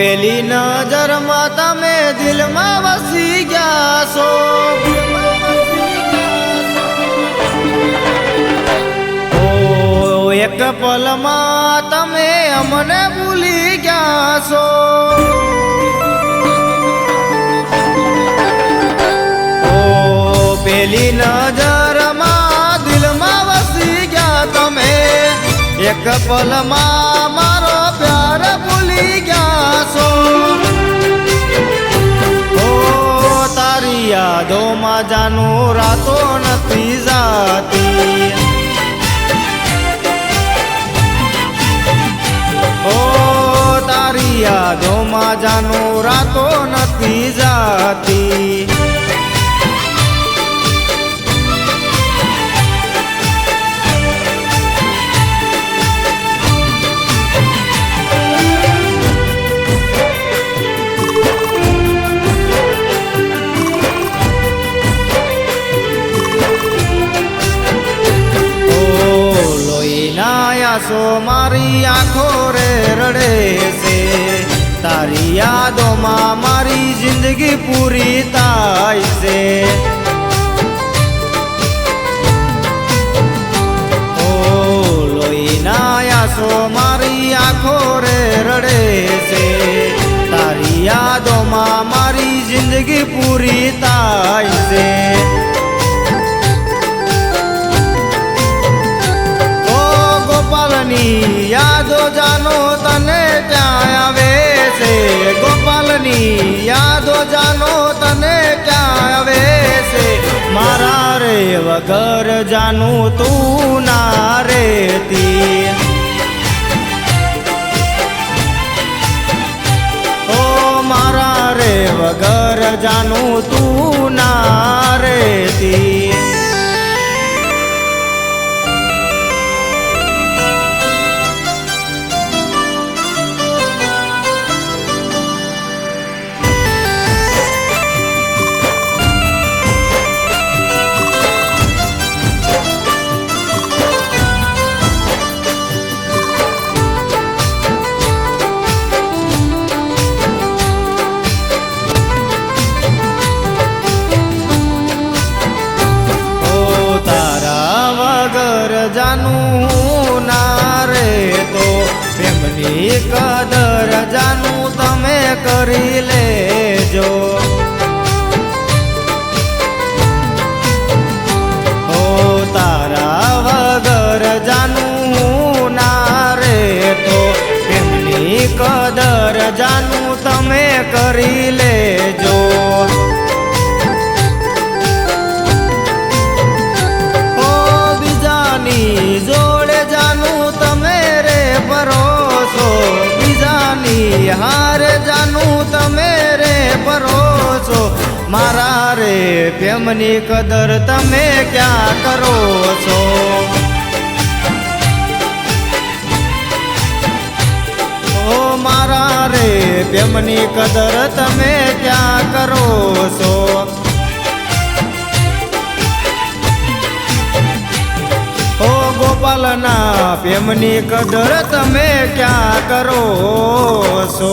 પેલી નજરમાં તમે દિલમાં વસી ગયા છો, એક પલમાં તમે અમને ભૂલી ગયા છો, પેલી નજરમાં દિલમાં વસી ગયા તમે, એક પલમાં મારો પ્યાર ભૂલી ગયા છો. તારી યાદોમાં જાનું રાતો નથી જાતી, તારી યાદોમાં જાનું રાતો નથી જાતી. સો મારી આંખો રે રડે છે, તારી યાદોમાં મારી જિંદગી પૂરી થાય છે. લોહીના આંસુ મારી આંખો રે રડે છે, તારી યાદોમાં મારી જિંદગી પૂરી થાય છે. ગોપાલની યાદો જાનો તને ક્યાં આવે છે, ગોપાલની યાદો જાનો તને ક્યાં આવે છે. મારા રે વગર જાનું તું ના રેતી, ઓ મારા રે વગર જાનું તું ના રેતી. જાનું ના રે તો પ્રેમની કદર જાનું તમે કરી લેજો, ઓ તારા વગર જાનું ના રે તો પ્રેમની કદર જાનું તમે કરી લેજો. જોડે જાનું તમે રે પરોસો, બીજાની હાર જાનું તમે રે પરોસો. મારા રે પ્રેમની કદર તમે ક્યાં કરો છો, ઓ મારા રે પ્રેમની કદર તમે ક્યાં કરો છો. ગોપાલના પ્રેમની કદર તમે ક્યાં કરો છો.